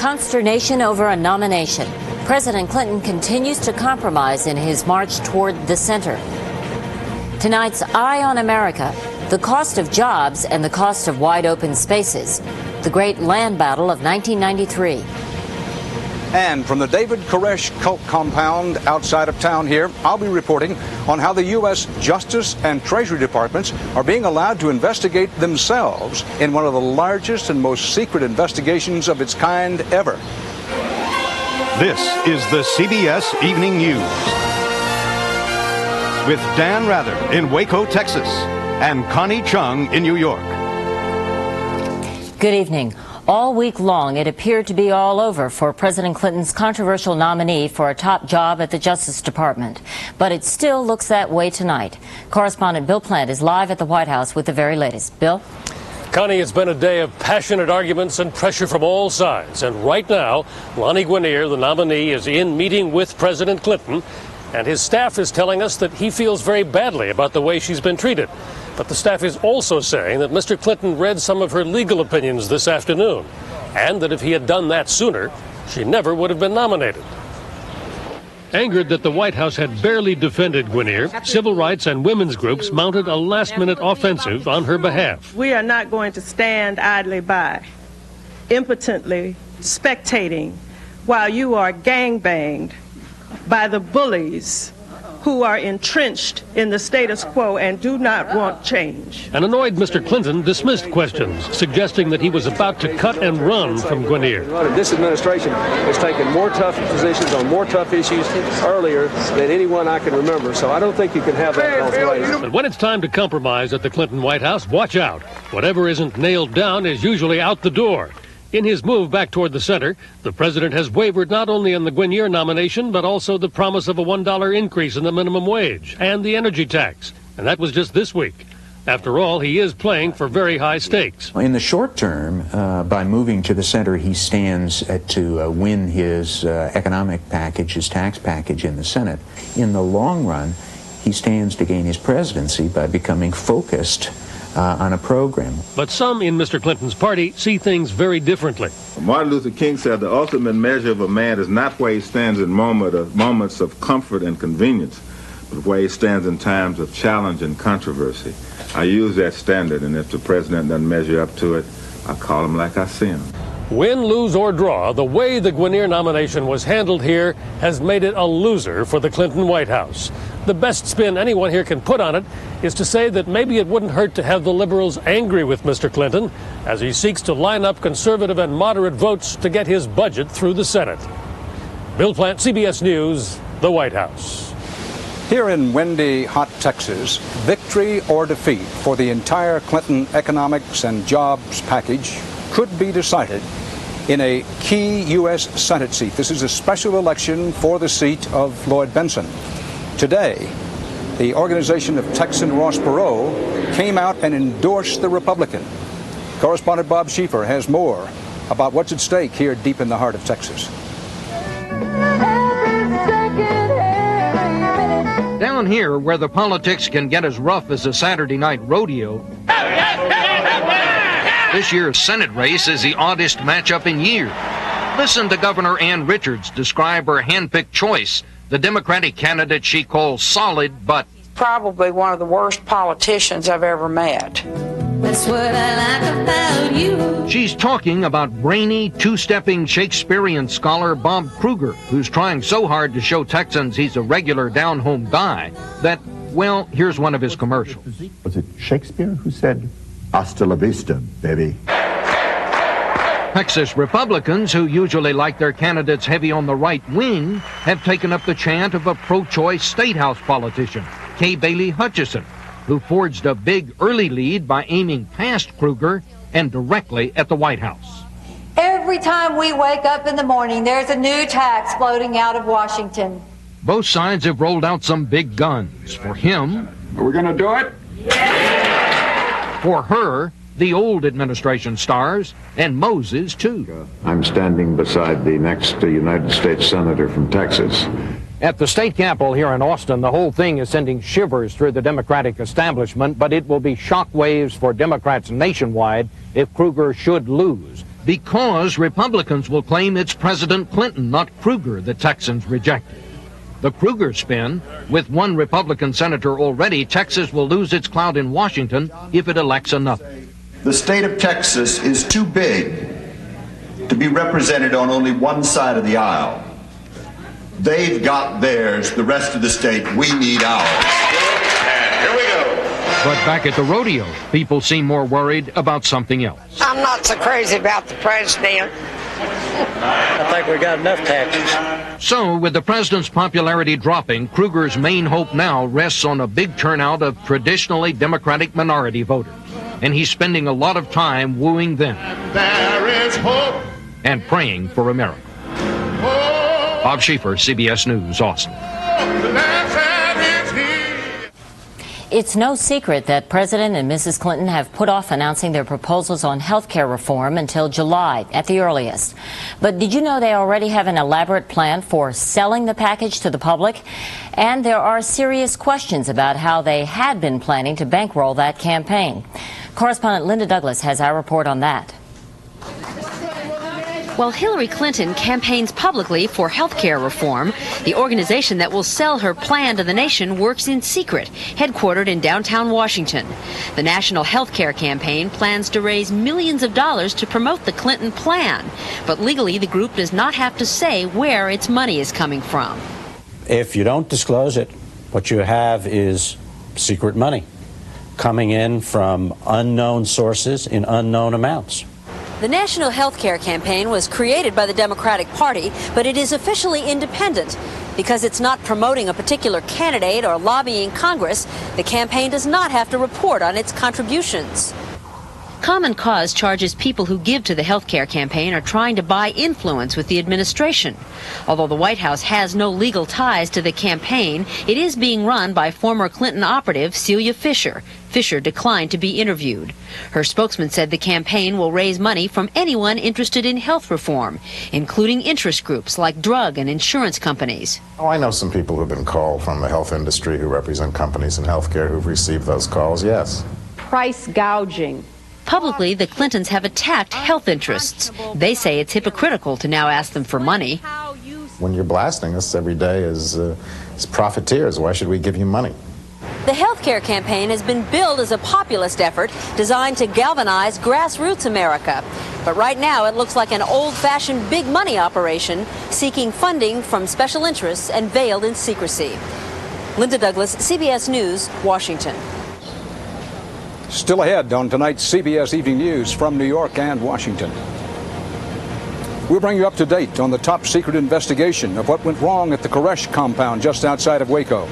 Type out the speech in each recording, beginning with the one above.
consternation over a nomination. President Clinton continues to compromise in his march toward the center. Tonight's Eye on America, the cost of jobs and the cost of wide open spaces. The great land battle of 1993. And from the David Koresh cult compound outside of town here, I'll be reporting on how the U.S. Justice and Treasury Departments are being allowed to investigate themselves in one of the largest and most secret investigations of its kind ever. This is the CBS Evening News with Dan Rather in Waco, Texas, and Connie Chung in New York. Good evening. All week long, it appeared to be all over for President Clinton's controversial nominee for a top job at the Justice Department. But it still looks that way tonight. Correspondent Bill Plant is live at the White House with the very latest. Bill? Connie, it's been a day of passionate arguments and pressure from all sides. And right now, Lani Guinier, the nominee, is in meeting with President Clinton. And his staff is telling us that he feels very badly about the way she's been treated. But the staff is also saying that Mr. Clinton read some of her legal opinions this afternoon, and that if he had done that sooner, she never would have been nominated. Angered that the White House had barely defended Guinier, civil rights and women's groups mounted a last-minute offensive on her behalf. We are not going to stand idly by, impotently spectating while you are gangbanged by the bullies who are entrenched in the status quo and do not want change. An annoyed Mr. Clinton dismissed questions, suggesting that he was about to cut and run from Guinier. This administration has taken more tough positions on more tough issues earlier than anyone I can remember, so I don't think you can have that both ways. But when it's time to compromise at the Clinton White House, watch out. Whatever isn't nailed down is usually out the door. In his move back toward the center, the president has wavered not only on the Guinier nomination, but also the promise of a $1 increase in the minimum wage and the energy tax. And that was just this week. After all, he is playing for very high stakes. In the short term, by moving to the center, he stands to win his economic package, his tax package in the Senate. In the long run, he stands to gain his presidency by becoming focused on a program. But some in Mr. Clinton's party see things very differently. Martin Luther King said the ultimate measure of a man is not where he stands in moments of comfort and convenience, but where he stands in times of challenge and controversy. I use that standard, and if the president doesn't measure up to it, I call him like I see him. Win, lose, or draw, the way the Guinier nomination was handled here has made it a loser for the Clinton White House. The best spin anyone here can put on it is to say that maybe it wouldn't hurt to have the liberals angry with Mr. Clinton as he seeks to line up conservative and moderate votes to get his budget through the Senate. Bill Plant, CBS News, the White House. Here in windy, hot Texas, victory or defeat for the entire Clinton economics and jobs package could be decided in a key U.S. Senate seat. This is a special election for the seat of Lloyd Bentsen. Today, the organization of Texan Ross Perot came out and endorsed the Republican. Correspondent Bob Schieffer has more about what's at stake here deep in the heart of Texas. Down here, where the politics can get as rough as a Saturday night rodeo, this year's Senate race is the oddest matchup in years. Listen to Governor Ann Richards describe her handpicked choice, the Democratic candidate she calls solid, but probably one of the worst politicians I've ever met. That's what I like about you. She's talking about brainy, two-stepping Shakespearean scholar Bob Kruger, who's trying so hard to show Texans he's a regular down-home guy that, well, here's one of his commercials. Was it Shakespeare who said, "Hasta la vista, baby"? Texas Republicans, who usually like their candidates heavy on the right wing, have taken up the chant of a pro-choice statehouse politician, Kay Bailey Hutchison, who forged a big early lead by aiming past Kruger and directly at the White House. Every time we wake up in the morning, there's a new tax floating out of Washington. Both sides have rolled out some big guns. For him, are we going to do it? Yeah! For her, the old administration stars, and Moses, too. I'm standing beside the next United States Senator from Texas. At the state capitol here in Austin, the whole thing is sending shivers through the Democratic establishment, but it will be shockwaves for Democrats nationwide if Kruger should lose. because Republicans will claim it's President Clinton, not Kruger, the Texans rejected. The Kruger spin, with one Republican senator already, Texas will lose its clout in Washington if it elects another. The state of Texas is too big to be represented on only one side of the aisle. They've got theirs, the rest of the state, we need ours. Here we go. But back at the rodeo, people seem more worried about something else. I'm not so crazy about the president. I think we got enough taxes. So, with the president's popularity dropping, Kruger's main hope now rests on a big turnout of traditionally Democratic minority voters. And he's spending a lot of time wooing them. There is hope. And praying for America. Bob Schieffer, CBS News, Austin. It's no secret that President and Mrs. Clinton have put off announcing their proposals on health care reform until July at the earliest. But did you know they already have an elaborate plan for selling the package to the public? And there are serious questions about how they had been planning to bankroll that campaign. Correspondent Linda Douglas has our report on that. While Hillary Clinton campaigns publicly for health care reform, the organization that will sell her plan to the nation works in secret, headquartered in downtown Washington. The National Health Care Campaign plans to raise millions of dollars to promote the Clinton plan, but legally the group does not have to say where its money is coming from. If you don't disclose it, what you have is secret money coming in from unknown sources in unknown amounts. The National Health Care Campaign was created by the Democratic Party, but it is officially independent. Because it's not promoting a particular candidate or lobbying Congress, the campaign does not have to report on its contributions. Common Cause charges people who give to the health care campaign are trying to buy influence with the administration. Although the White House has no legal ties to the campaign, it is being run by former Clinton operative Celia Fisher. Fisher declined to be interviewed. Her spokesman said the campaign will raise money from anyone interested in health reform, including interest groups like drug and insurance companies. Oh, I know some people who have been called from the health industry who represent companies in healthcare who've received those calls, yes. Price gouging. Publicly, the Clintons have attacked health interests. They say it's hypocritical to now ask them for money. When you're blasting us every day as profiteers, why should we give you money? The health care campaign has been billed as a populist effort designed to galvanize grassroots America. But right now it looks like an old-fashioned big money operation seeking funding from special interests and veiled in secrecy. Linda Douglas, CBS News, Washington. Still ahead on tonight's CBS Evening News from New York and Washington. We'll bring you up to date on the top secret investigation of what went wrong at the Koresh compound just outside of Waco.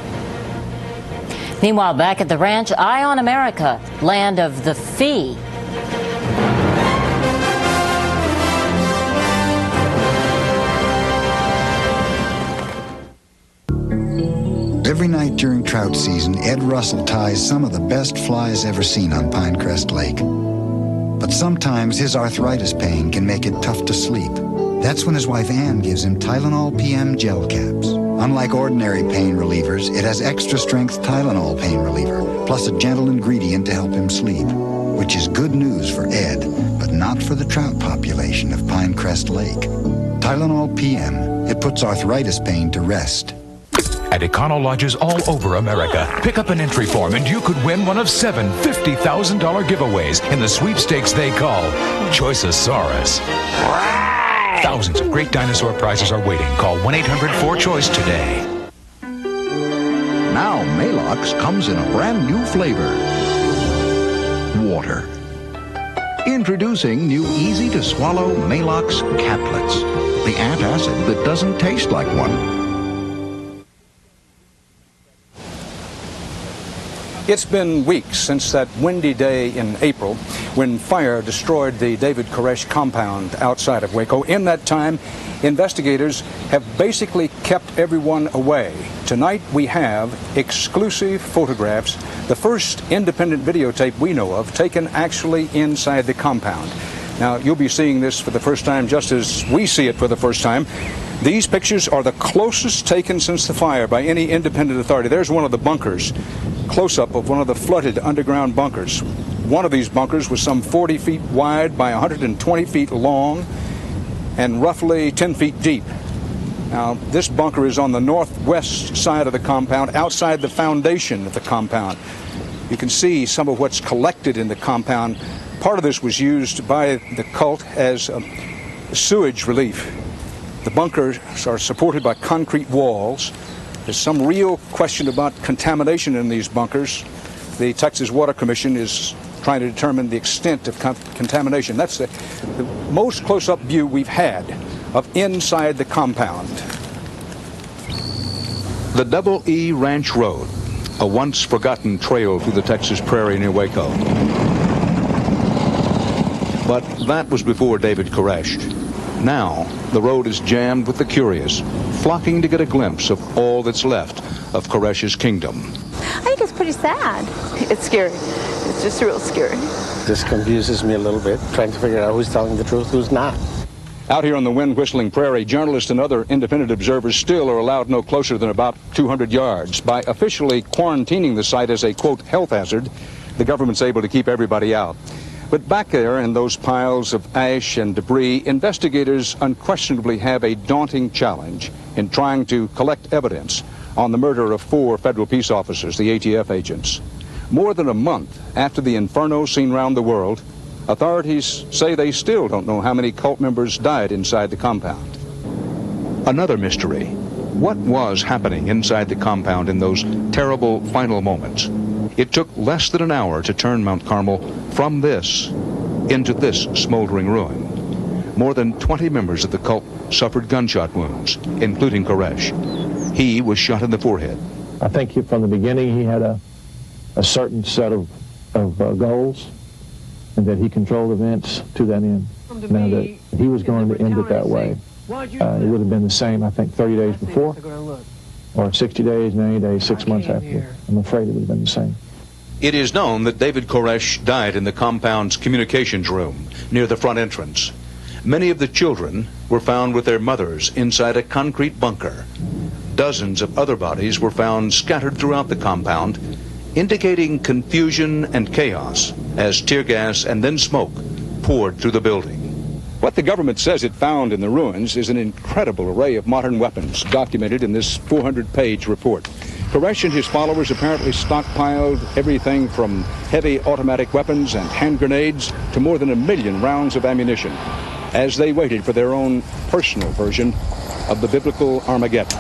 Meanwhile, back at the ranch, Eye on America, land of the fee. Every night during trout season, Ed Russell ties some of the best flies ever seen on Pinecrest Lake. But sometimes his arthritis pain can make it tough to sleep. That's when his wife Ann gives him Tylenol PM gel caps. Unlike ordinary pain relievers, it has extra strength Tylenol pain reliever, plus a gentle ingredient to help him sleep. Which is good news for Ed, but not for the trout population of Pinecrest Lake. Tylenol PM, it puts arthritis pain to rest. At Econo Lodges all over America, pick up an entry form and you could win one of 7 $50,000 giveaways in the sweepstakes they call Choiceosaurus. Thousands of great dinosaur prizes are waiting. Call 1-800-4CHOICE today. Now Maalox comes in a brand new flavor. Water. Introducing new easy-to-swallow Maalox caplets. The antacid that doesn't taste like one. It's been weeks since that windy day in April when fire destroyed the David Koresh compound outside of Waco. In that time, investigators have basically kept everyone away. Tonight we have exclusive photographs, the first independent videotape we know of taken actually inside the compound. Now, you'll be seeing this for the first time just as we see it for the first time. These pictures are the closest taken since the fire by any independent authority. There's one of the bunkers, close-up of one of the flooded underground bunkers. One of these bunkers was some 40 feet wide by 120 feet long and roughly 10 feet deep. Now, this bunker is on the northwest side of the compound, outside the foundation of the compound. You can see some of what's collected in the compound. Part of this was used by the cult as sewage relief. The bunkers are supported by concrete walls. There's some real question about contamination in these bunkers. The Texas Water Commission is trying to determine the extent of contamination. That's the most close-up view we've had of inside the compound. The Double E Ranch Road, a once forgotten trail through the Texas prairie near Waco. But that was before David Koresh. Now, the road is jammed with the curious, flocking to get a glimpse of all that's left of Koresh's kingdom. I think it's pretty sad. It's scary. It's just real scary. This confuses me a little bit, trying to figure out who's telling the truth, who's not. Out here on the wind-whistling prairie, journalists and other independent observers still are allowed no closer than about 200 yards. By officially quarantining the site as a, quote, health hazard, the government's able to keep everybody out. But back there in those piles of ash and debris, investigators unquestionably have a daunting challenge in trying to collect evidence on the murder of 4 federal peace officers, the ATF agents. More than a month after the inferno seen round the world, authorities say they still don't know how many cult members died inside the compound. Another mystery. What was happening inside the compound in those terrible final moments? It took less than an hour to turn Mount Carmel from this into this smoldering ruin. More than 20 members of the cult suffered gunshot wounds, including Koresh. He was shot in the forehead. I think from the beginning he had a certain set of goals, and that he controlled events to that end. Now that he was going to end it that way, it would have been the same, I think, 30 days before, or 60 days, 90 days, 6 months after. I'm afraid it would have been the same. It is known that David Koresh died in the compound's communications room near the front entrance. Many of the children were found with their mothers inside a concrete bunker. Dozens of other bodies were found scattered throughout the compound, indicating confusion and chaos as tear gas and then smoke poured through the building. What the government says it found in the ruins is an incredible array of modern weapons documented in this 400-page report. Koresh and his followers apparently stockpiled everything from heavy automatic weapons and hand grenades to more than 1 million rounds of ammunition as they waited for their own personal version of the biblical Armageddon.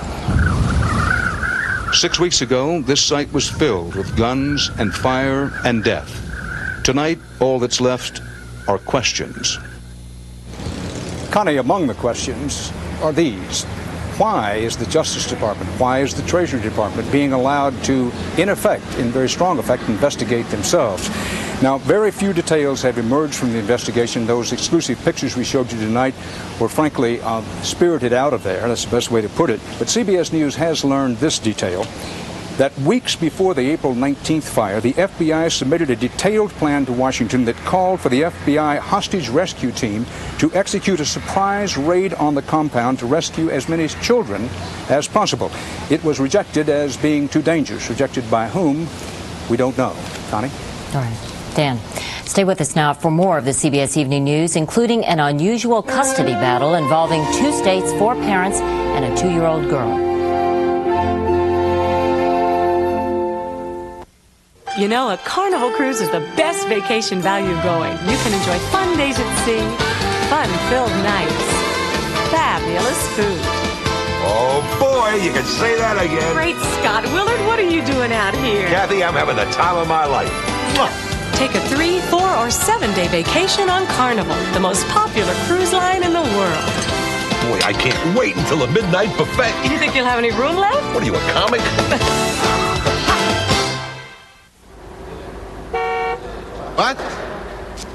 6 weeks ago, this site was filled with guns and fire and death. Tonight, all that's left are questions. Connie, among the questions are these. Why is the Justice Department, why is the Treasury Department being allowed to, in very strong effect, investigate themselves? Now, very few details have emerged from the investigation. Those exclusive pictures we showed you tonight were frankly spirited out of there. That's the best way to put it. But CBS News has learned this detail, that weeks before the April 19th fire, the FBI submitted a detailed plan to Washington that called for the FBI hostage rescue team to execute a surprise raid on the compound to rescue as many children as possible. It was rejected as being too dangerous. Rejected by whom? We don't know. Connie? All right. Dan, stay with us now for more of the CBS Evening News, including an unusual custody battle involving 2 states, 4 parents, and a 2-year-old girl. You know, a Carnival cruise is the best vacation value going. You can enjoy fun days at sea, fun-filled nights, fabulous food. Oh, boy, you can say that again. Great Scott, Willard, what are you doing out here? Kathy, I'm having the time of my life. Take a 3-, 4-, or 7-day vacation on Carnival, the most popular cruise line in the world. Boy, I can't wait until the midnight buffet. You think you'll have any room left? What are you, a comic? What?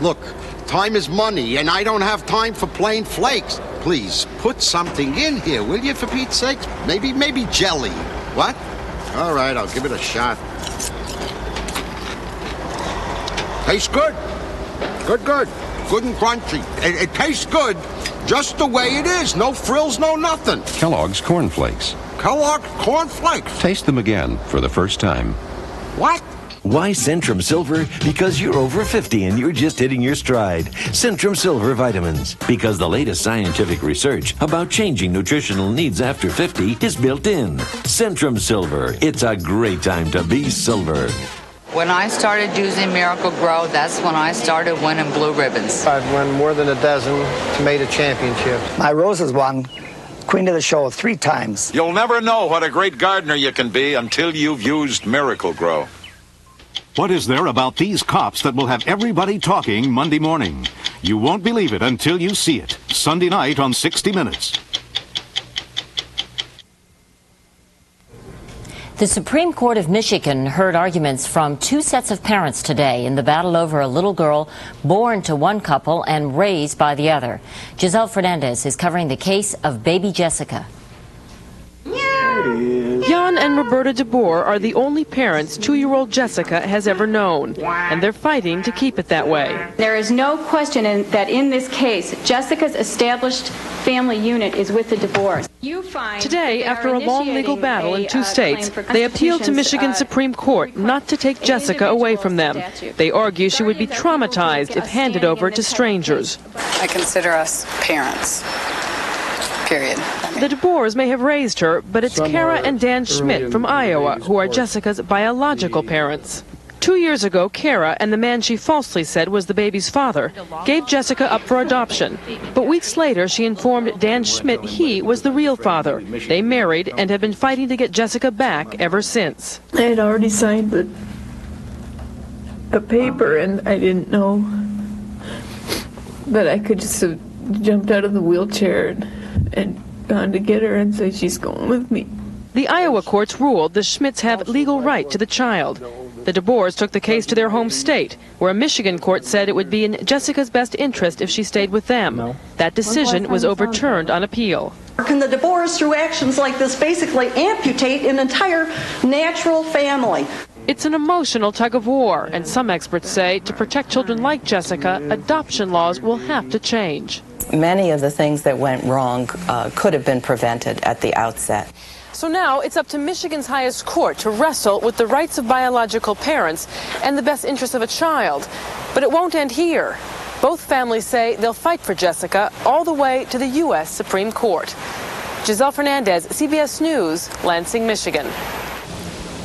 Look, time is money, and I don't have time for plain flakes. Please, put something in here, will you, for Pete's sake? Maybe jelly. What? All right, I'll give it a shot. Tastes good. Good. Good and crunchy. It tastes good, just the way it is. No frills, no nothing. Kellogg's Corn Flakes. Kellogg's Corn Flakes. Taste them again for the first time. What? Why Centrum Silver? Because you're over 50 and you're just hitting your stride. Centrum Silver vitamins. Because the latest scientific research about changing nutritional needs after 50 is built in. Centrum Silver. It's a great time to be silver. When I started using Miracle Grow, that's when I started winning blue ribbons. I've won more than a dozen tomato championships. My roses won Queen of the Show 3 times. You'll never know what a great gardener you can be until you've used Miracle Grow. What is there about these cops that will have everybody talking Monday morning? You won't believe it until you see it. Sunday night on 60 Minutes. The Supreme Court of Michigan heard arguments from 2 sets of parents today in the battle over a little girl born to one couple and raised by the other. Giselle Fernandez is covering the case of baby Jessica. Jan and Roberta DeBoer are the only parents 2-year-old Jessica has ever known, and they're fighting to keep it that way. There is no question that in this case, Jessica's established family unit is with the DeBoers. Today, after a long legal battle in 2 states, they appealed to Michigan Supreme Court not to take Jessica away from them. They argue she would be traumatized if handed over to strangers. I consider us parents. Period. The DeBoers may have raised her, but it's Kara and Dan Schmidt from Iowa who are Jessica's biological parents. 2 years ago, Kara and the man she falsely said was the baby's father gave Jessica up for adoption. But weeks later, she informed Dan Schmidt he was the real father. They married and have been fighting to get Jessica back ever since. I had already signed the paper, and I didn't know that I could just have jumped out of the wheelchair and gone to get her and say she's going with me. The Iowa courts ruled the Schmidts have legal right to the child. The DeBoers took the case to their home state, where a Michigan court said it would be in Jessica's best interest if she stayed with them. That decision was overturned on appeal. Can the DeBoers, through actions like this, basically amputate an entire natural family? It's an emotional tug of war, and some experts say to protect children like Jessica, adoption laws will have to change. Many of the things that went wrong could have been prevented at the outset. So now it's up to Michigan's highest court to wrestle with the rights of biological parents and the best interest of a child. But it won't end here. Both families say they'll fight for Jessica all the way to the U.S. Supreme Court. Giselle Fernandez, CBS News, Lansing, Michigan.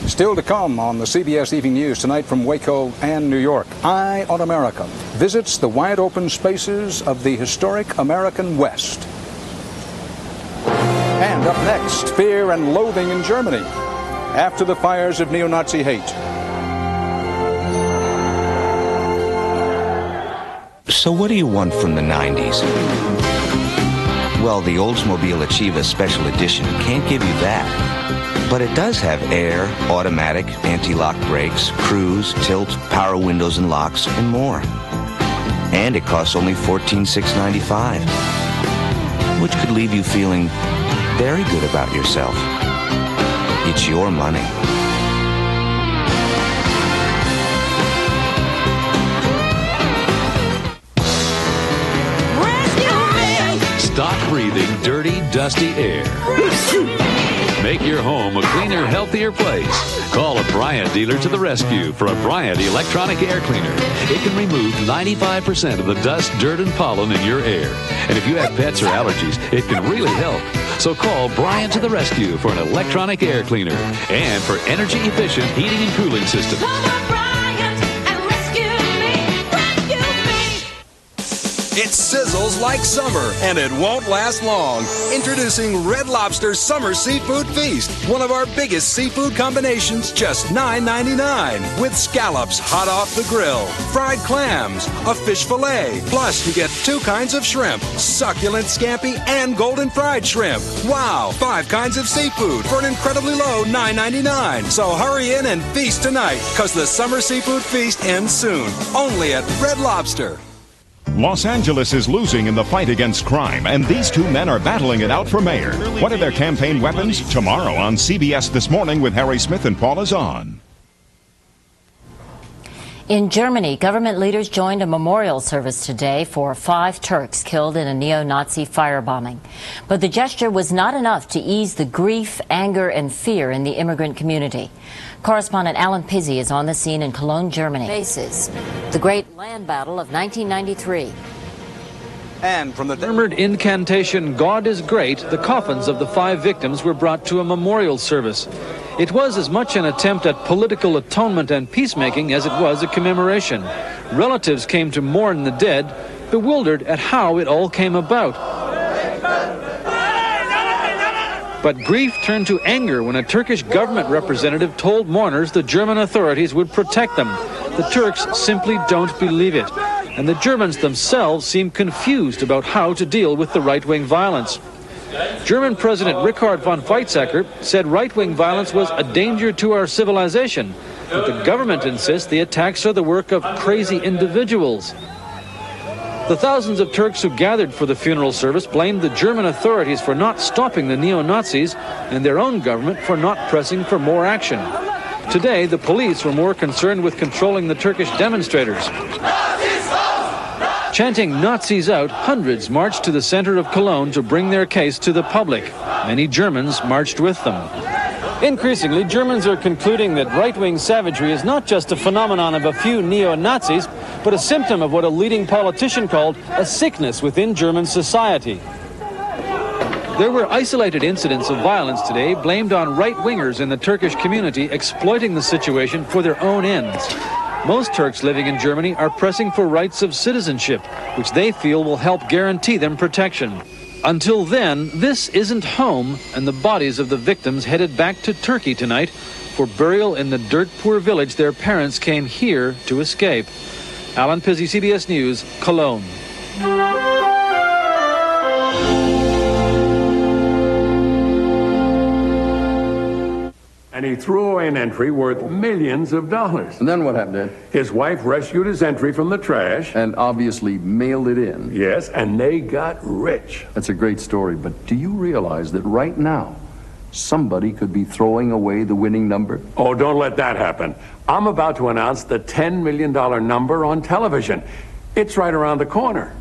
Still to come on the CBS Evening News tonight from Waco and New York. Eye on America visits the wide open spaces of the historic American West. And up next, fear and loathing in Germany after the fires of neo-Nazi hate. So what do you want from the 90s? Well, the Oldsmobile Achieva Special Edition can't give you that. But it does have air, automatic, anti-lock brakes, cruise, tilt, power windows and locks, and more. And it costs only $14,695, which could leave you feeling very good about yourself. It's your money. Stop breathing dirty, dusty air. Make your home a cleaner, healthier place. Call a Bryant dealer to the rescue for a Bryant electronic air cleaner. It can remove 95% of the dust, dirt, and pollen in your air. And if you have pets or allergies, it can really help. So call Bryant to the rescue for an electronic air cleaner and for energy-efficient heating and cooling system. It sizzles like summer, and it won't last long. Introducing Red Lobster's Summer Seafood Feast, one of our biggest seafood combinations, just $9.99. With scallops hot off the grill, fried clams, a fish fillet. Plus, you get 2 kinds of shrimp, succulent scampi and golden fried shrimp. Wow, 5 kinds of seafood for an incredibly low $9.99. So hurry in and feast tonight, because the Summer Seafood Feast ends soon. Only at Red Lobster. Los Angeles is losing in the fight against crime, and these 2 men are battling it out for mayor. What are their campaign weapons? Tomorrow on CBS This Morning with Harry Smith and Paula Zahn. In Germany, government leaders joined a memorial service today for 5 Turks killed in a neo-Nazi firebombing. But the gesture was not enough to ease the grief, anger, and fear in the immigrant community. Correspondent Alan Pizzi is on the scene in Cologne, Germany. Bases, the great land battle of 1993. And from the murmured incantation, "God is great," the coffins of the 5 victims were brought to a memorial service. It was as much an attempt at political atonement and peacemaking as it was a commemoration. Relatives came to mourn the dead, bewildered at how it all came about. But grief turned to anger when a Turkish government representative told mourners the German authorities would protect them. The Turks simply don't believe it, and the Germans themselves seem confused about how to deal with the right-wing violence. German President Richard von Weizsäcker said right-wing violence was a danger to our civilization, but the government insists the attacks are the work of crazy individuals. The thousands of Turks who gathered for the funeral service blamed the German authorities for not stopping the neo-Nazis and their own government for not pressing for more action. Today, the police were more concerned with controlling the Turkish demonstrators. Chanting "Nazis out," hundreds marched to the center of Cologne to bring their case to the public. Many Germans marched with them. Increasingly, Germans are concluding that right-wing savagery is not just a phenomenon of a few neo-Nazis, but a symptom of what a leading politician called a sickness within German society. There were isolated incidents of violence today blamed on right-wingers in the Turkish community exploiting the situation for their own ends. Most Turks living in Germany are pressing for rights of citizenship, which they feel will help guarantee them protection. Until then, this isn't home, and the bodies of the victims headed back to Turkey tonight for burial in the dirt-poor village their parents came here to escape. Alan Pizzi, CBS News, Cologne. And he threw away an entry worth millions of dollars. And then what happened, Ed? His wife rescued his entry from the trash. And obviously mailed it in. Yes, and they got rich. That's a great story, but do you realize that right now, somebody could be throwing away the winning number? Oh, don't let that happen. I'm about to announce the $10 million number on television. It's right around the corner.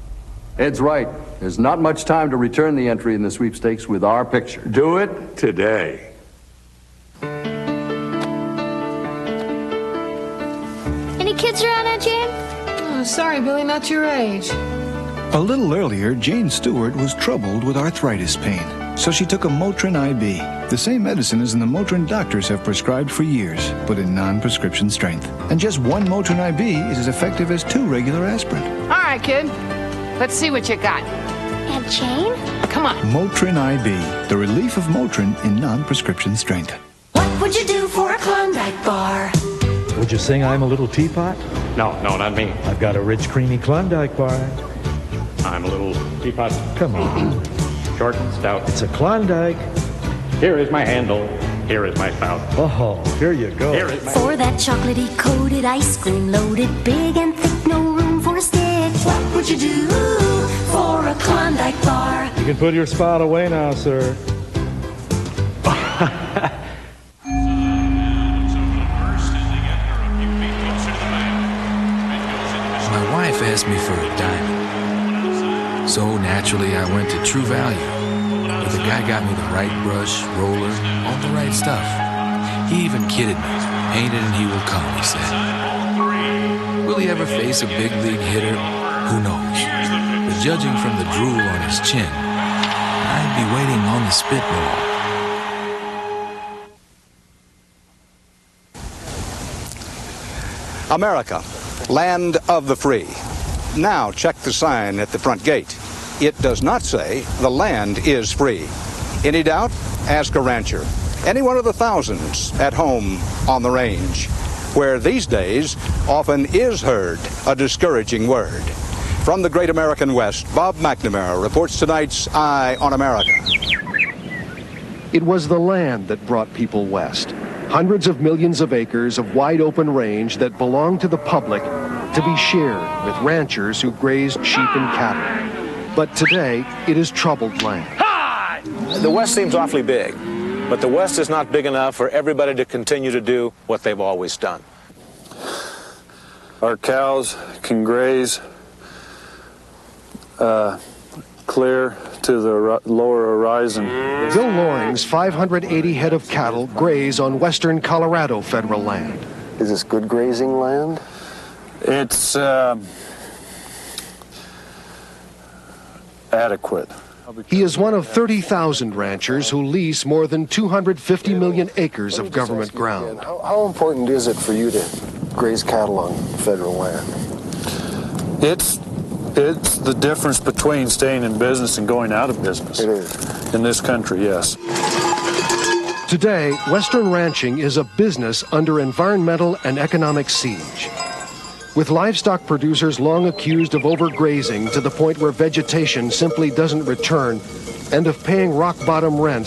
Ed's right. There's not much time to return the entry in the sweepstakes with our picture. Do it today. Any kids around, Aunt Jane? Oh, sorry, Billy, not your age. A little earlier, Jane Stewart was troubled with arthritis pain, so she took a Motrin IB, the same medicine as the Motrin doctors have prescribed for years, but in non-prescription strength. And just 1 Motrin IB is as effective as 2 regular aspirin. All right, kid. Let's see what you got. Aunt Jane? Come on. Motrin IB, the relief of Motrin in non-prescription strength. What would you do for a Klondike bar? Would you sing I'm a Little Teapot? No, not me. I've got a rich, creamy Klondike bar. I'm a little teapot. Come on. Short and stout. It's a Klondike. Here is my handle. Here is my spout. Oh, here you go. Here is my... For that chocolatey coated ice cream loaded big and thick, no room for a stick. What would you do for a Klondike bar? You can put your spout away now, sir. My wife asked me for a diamond. So naturally, I went to True Value. But the guy got me the right brush, roller, all the right stuff. He even kidded me. Painted and he will come, he said. Will he ever face a big league hitter? Who knows? But judging from the drool on his chin, I'd be waiting on the spitball. America, land of the free. Now check the sign at the front gate. It does not say the land is free. Any doubt? Ask a rancher. Any one of the thousands at home on the range, where these days often is heard a discouraging word. From the great American West, Bob McNamara reports tonight's Eye on America. It was the land that brought people west. Hundreds of millions of acres of wide-open range that belonged to the public to be shared with ranchers who grazed sheep and cattle. But today, it is troubled land. The West seems awfully big, but the West is not big enough for everybody to continue to do what they've always done. our cows can graze clear to the lower horizon. Bill Loring's 580 head of cattle graze on western Colorado federal land. Is this good grazing land? It's adequate. He is one of 30,000 ranchers who lease more than 250 million acres of government ground. How important is it for you to graze cattle on federal land? It's the difference between staying in business and going out of business. It is. In this country, yes. Today, Western ranching is a business under environmental and economic siege. With livestock producers long accused of overgrazing to the point where vegetation simply doesn't return and of paying rock-bottom rent,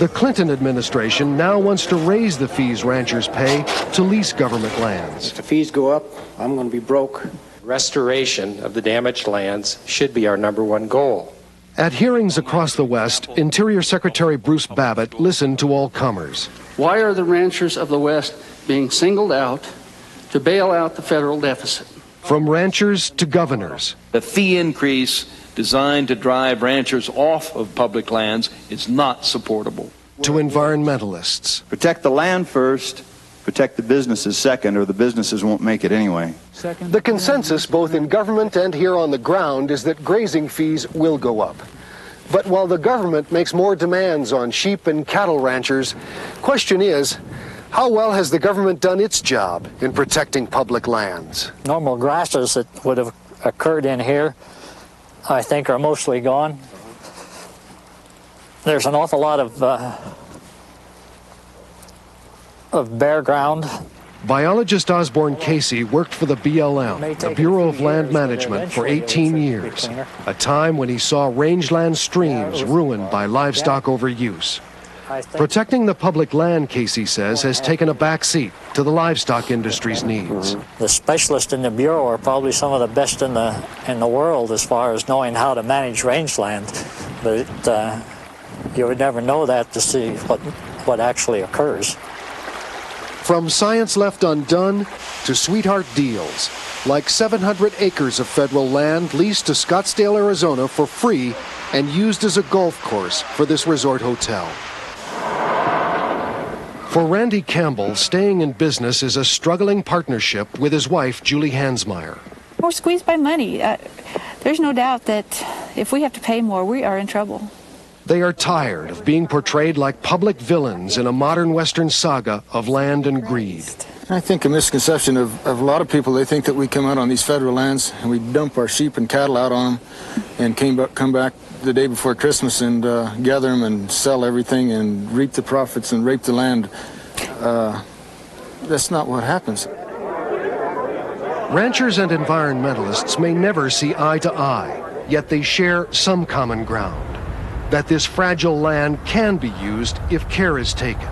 the Clinton administration now wants to raise the fees ranchers pay to lease government lands. If the fees go up, I'm going to be broke. Restoration of the damaged lands should be our #1 goal. At hearings across the West, Interior Secretary Bruce Babbitt listened to all comers. Why are the ranchers of the West being singled out to bail out the federal deficit? From ranchers to governors. The fee increase designed to drive ranchers off of public lands is not supportable. To environmentalists. Protect the land first, protect the businesses second, or the businesses won't make it anyway. The consensus, both in government and here on the ground, is that grazing fees will go up. But while the government makes more demands on sheep and cattle ranchers, question is, how well has the government done its job in protecting public lands? Normal grasses that would have occurred in here, I think, are mostly gone. There's an awful lot of bare ground. Biologist Osborne Casey worked for the BLM, the Bureau of Land Management, for 18 years, a time when he saw rangeland streams ruined by livestock overuse. Protecting the public land, Casey says, has taken a back seat to the livestock industry's needs. The specialists in the Bureau are probably some of the best in the world as far as knowing how to manage rangeland, but you would never know that to see what actually occurs. From science left undone to sweetheart deals, like 700 acres of federal land leased to Scottsdale, Arizona for free and used as a golf course for this resort hotel. For Randy Campbell, staying in business is a struggling partnership with his wife, Julie Hansmeyer. We're squeezed by money. There's no doubt that if we have to pay more, we are in trouble. They are tired of being portrayed like public villains in a modern Western saga of land and greed. I think a misconception of a lot of people, they think that we come out on these federal lands and we dump our sheep and cattle out on them and come back the day before Christmas and gather them and sell everything and reap the profits and rape the land. That's not what happens. Ranchers and environmentalists may never see eye to eye, yet they share some common ground. That this fragile land can be used if care is taken,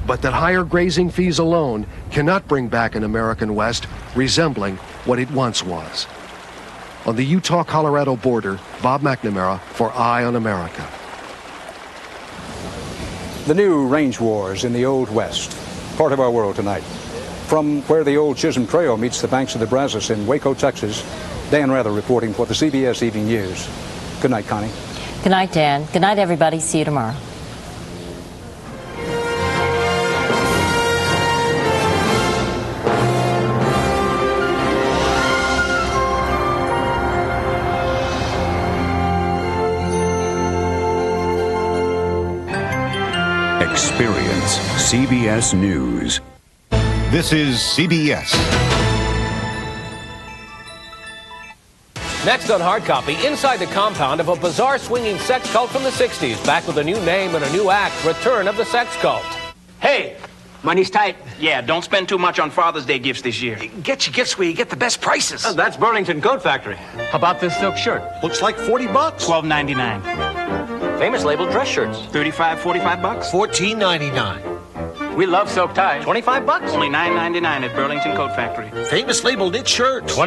but that higher grazing fees alone cannot bring back an American West resembling what it once was. On the Utah-Colorado border, Bob McNamara for Eye on America. The new range wars in the Old West, part of our world tonight. From where the old Chisholm Trail meets the banks of the Brazos in Waco, Texas, Dan Rather reporting for the CBS Evening News. Good night, Connie. Good night, Dan. Good night, everybody. See you tomorrow. Experience CBS News. This is CBS. Next on Hard Copy, inside the compound of a bizarre swinging sex cult from the 60s. Back with a new name and a new act, Return of the Sex Cult. Hey, money's tight. Yeah, don't spend too much on Father's Day gifts this year. Get your gifts where you get the best prices. Oh, that's Burlington Coat Factory. How about this silk shirt? Looks like $40. $12.99. Famous label dress shirts. $35, $45. $14.99. We love silk ties. $25? Only $9.99 at Burlington Coat Factory. Famous label knit shirts.